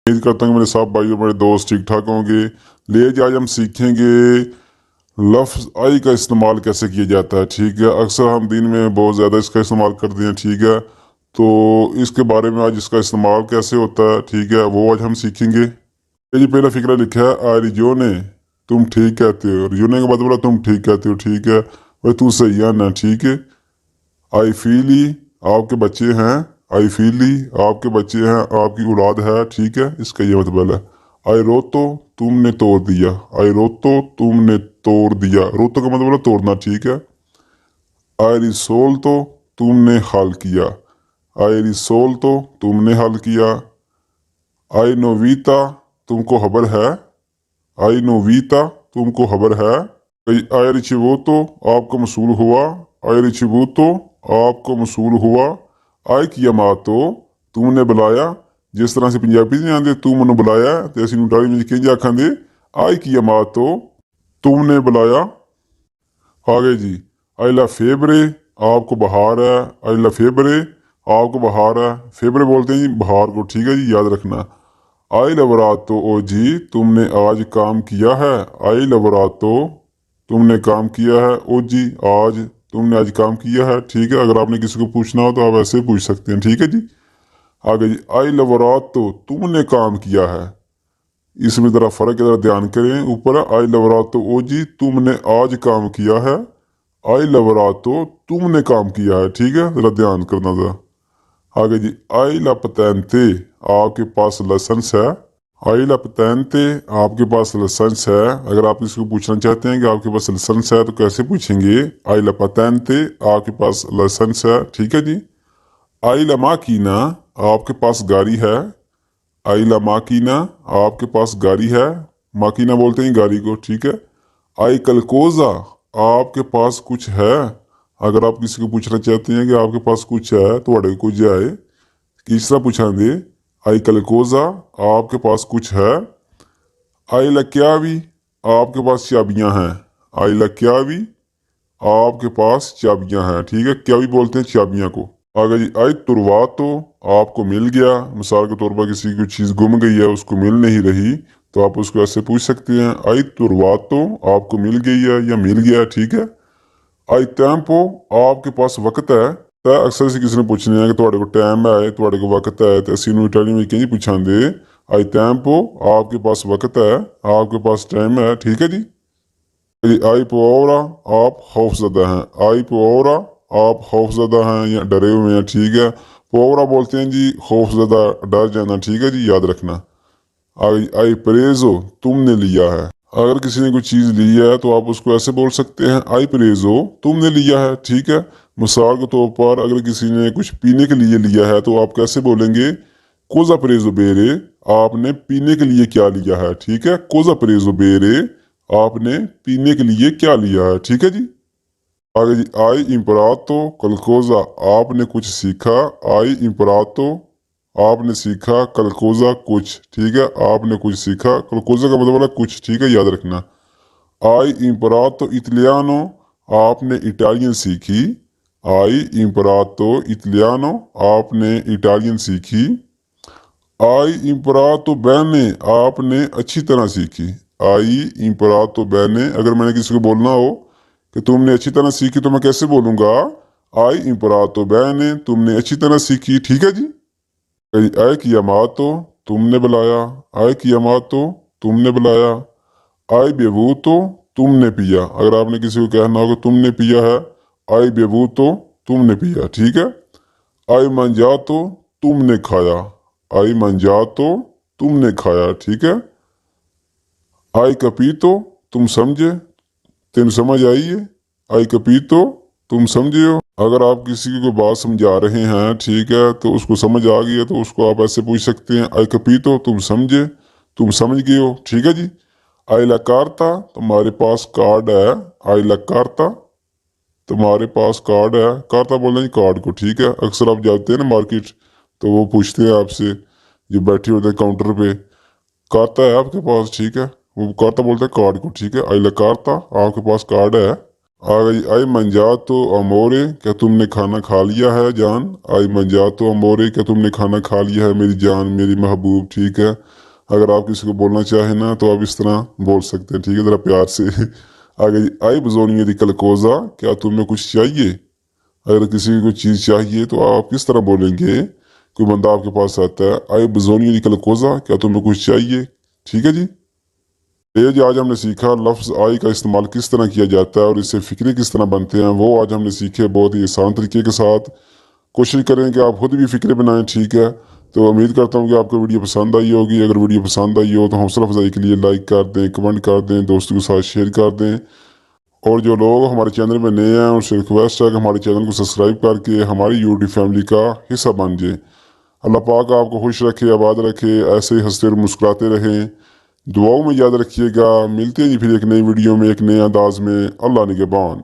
उम्मीद करता हूँ मेरे साथ भाइयों मेरे दोस्त ठीक ठाक होंगे। ले आज हम सीखेंगे लफ्ज़ आई का इस्तेमाल कैसे किया जाता है। ठीक है, अक्सर हम दिन में बहुत ज़्यादा इसका इस्तेमाल करते हैं। ठीक है, तो इसके बारे में आज इसका इस्तेमाल कैसे होता है, ठीक है, वो आज हम सीखेंगे। ये जी पहला फिक्रा लिखा है, आई रिजोने, तुम ठीक कहते हो। रिजोने का मतलब तुम ठीक कहते हो। ठीक है, भाई तू सही है ना। ठीक है, आई फीली, आपके बच्चे हैं। आई फीली, आपके बच्चे हैं, आपकी औलाद है। ठीक है, इसका ये मतलब है। आई रोतो, तुमने तोड़ दिया। आई रोतो, तुमने तोड़ दिया। रोतो का मतलब है तोड़ना। ठीक है, आई रिसोल, तो तुमने हल किया। आई रिसोल, तो तुमने हल किया। आई नोवीता, तुमको खबर है। आई नोवीता, तुमको खबर है। आई रिचिवोतो, आपका मसूल हुआ। आई रिचिवोतो, आपको मसूल हुआ। आई कियामातो, तुमने बुलाया। जिस तरह से पंजाबी नहीं आते तू मनु बुलाया, तो असं नूटाली में कहीं आखांगे आई कियामातो, तुमने बुलाया। आगे जी, आई ला फेबरे, आपको बहार है। आई ला फेबरे, आपको बहार है। फेबरे बोलते हैं जी बहार को। ठीक है जी, याद रखना। आई लवरातो, ओ जी तुमने आज काम किया है। आई लवरातो, तुमने काम किया है। ओ जी, आज तुमने आज काम किया है। ठीक है, अगर आपने किसी को पूछना हो तो आप ऐसे पूछ सकते हैं। ठीक है जी, आगे जी, आई लवरातो, तुमने काम किया है। इसमें ज़रा फ़र्क ज़रा ध्यान करें। ऊपर आई लवरातो, ओ जी तुमने आज काम किया है। आई लवरातो, तुमने काम किया है। ठीक है, ज़रा ध्यान करना ज़रा। आगे जी, आई ला पतैनते, आपके पास लाइसेंस है। आई ला पतैनते, आपके पास लाइसेंस है। अगर आप इसको पूछना चाहते हैं कि आपके पास लाइसेंस है तो कैसे पूछेंगे। आई ला पतैनते, आपके पास लाइसेंस है। ठीक है जी, आई ला माकीना, आपके पास गाड़ी है। आई ला माकीना, आपके पास गाड़ी है। माकीना बोलते हैं गाड़ी को। ठीक है, आई कलकोजा, आपके पास कुछ है। अगर आप किसी को पूछना चाहते हैं कि आपके पास कुछ है तो वड़े को जाए किस तरह पूछेंगे। आई कलकोजा, आपके पास कुछ है। आई लक्यावी, आपके पास चाबियां हैं। आई लक्यावी, आपके पास चाबियां हैं। ठीक है, क्या भी बोलते हैं चाबियां को। आगे जी, आई तुरवा, तो आपको मिल गया। मिसाल के तौर पर किसी की चीज़ गुम गई है, उसको मिल नहीं रही, तो आप उसको ऐसे पूछ सकते हैं, आई तुरवा, तो आपको मिल गई है या मिल गया। ठीक है, आई टैम्पो, आपके पास वक्त है। तो अक्सर से किसी ने पूछने है कि ਤੁਹਾਡੇ को टाइम है, ਤੁਹਾਡੇ को वक्त है, तो ਅਸੀਂ ਨੂੰ ਇਟਾਲੀ में कहीं पूछांगे आई टैम्पो, आपके पास वक्त है, आपके पास टाइम है। ठीक है जी, आई पोरा, आप खौफजदा हैं। आई पोरा, आप खौफजदा हैं या डरे हुए हैं। ठीक है, पोरा बोलते हैं जी खौफजदा, डर जाना। ठीक है जी, याद रखना। आई प्रेजो, तुमने लिया है। अगर किसी ने कोई चीज़ ली है तो आप उसको ऐसे बोल सकते हैं, आई प्रेजो, तुमने लिया है। ठीक है, मिसाल के तौर पर अगर किसी ने कुछ पीने के लिए लिया है तो आप कैसे बोलेंगे, कोजा प्रेजो बेरे, आपने पीने के लिए क्या लिया है। ठीक है, कोजा प्रेजो बेरे, आपने पीने के लिए क्या लिया है। ठीक है जी, आगे जी, आई इम्परातो कलकोजा, आपने कुछ सीखा। आई इम्परातो, आपने सीखा। कलकोजा, कुछ। ठीक है, आपने कुछ सीखा। कलकोजा का मतलब है कुछ। ठीक है, याद रखना। आई इम्परातो इटलियानो, आपने इटालियन सीखी। आई इम्परातो इटलियानो, आपने इटालियन सीखी। आई इम्परातो बैने, आपने अच्छी तरह सीखी। आई इम्परातो बैने, अगर मैंने किसी को बोलना हो कि तुमने अच्छी तरह सीखी तो मैं कैसे बोलूंगा, आई इम्परातो बैने, तुमने अच्छी तरह सीखी। ठीक है जी, आई कियामातो, तुमने बुलाया। आई कियामातो, तुमने बुलाया। आई बेबूतो, तुमने पिया। अगर आपने किसी को कहना हो कि तुमने पिया है, आई बेबूतो, तुमने पिया। ठीक है, आई मंजातो, तुमने खाया। आई मंजातो, तुमने खाया। ठीक है, आई कपीतो, तुम समझे, तेन समझ आई है। आई कपीतो, तुम समझे हो। अगर आप किसी को बात समझा रहे हैं, ठीक है, तो उसको समझ आ गई है तो उसको आप ऐसे पूछ सकते हैं, आई कपीतो, तुम समझे, तुम समझ गए हो। ठीक है जी, आई ला कार्ता, तुम्हारे पास कार्ड है। आई ला कार्ता, तुम्हारे पास कार्ड है। कार्ता बोल रहे हैं कार्ड को। ठीक है, अक्सर आप जाते हैं ना मार्केट तो वो पूछते हैं आपसे, जो बैठे होते हैं काउंटर पे, कार्ता है आपके पास। ठीक है, वो कार्ता बोलते हैं कार्ड को। ठीक है, आई ला कार्ता, आपके पास कार्ड है। आ गई आई मंजातो अमोरे, क्या तुमने खाना खा लिया है जान। आई मंजातो अमोरे, क्या तुमने खाना खा लिया है मेरी जान, मेरी महबूब। ठीक है, अगर आप किसी को बोलना चाहें ना तो आप इस तरह बोल सकते हैं, ठीक है, ज़रा प्यार से। आ गई आई बजोनिया दी कलकोजा, क्या तुम्हें कुछ चाहिए। अगर किसी को कुछ चीज़ चाहिए तो आप किस तरह बोलेंगे। कोई बंदा आपके पास आता है, आई बजोनिया दी कलकोजा, क्या तुम्हें कुछ चाहिए। ठीक है जी। ये जो आज हमने सीखा लफ्ज़ आई का इस्तेमाल किस तरह किया जाता है और इससे फ़िक्रे किस तरह बनते हैं, वो आज हमने सीखे बहुत ही आसान तरीके के साथ। कोशिश करें कि आप खुद भी फ़िक्रे बनाएं, ठीक है। तो उम्मीद करता हूँ कि आपको वीडियो पसंद आई होगी। अगर वीडियो पसंद आई हो तो हौसला अफजाई के लिए लाइक कर दें, कमेंट कर दें, दोस्तों के साथ शेयर कर दें। और जो लोग हमारे चैनल में नए हैं उनसे रिक्वेस्ट है कि हमारे चैनल को सब्सक्राइब करके हमारी यूट्यूब फैमिली का हिस्सा बन जाए। अल्लाह पाक आपको खुश रखे, आबाद रखे, ऐसे ही हंसते और मुस्कुराते रहें। दुआओं में याद रखिएगा। मिलते हैं जी फिर एक नई वीडियो में एक नए अंदाज में। अल्लाह निगहबान।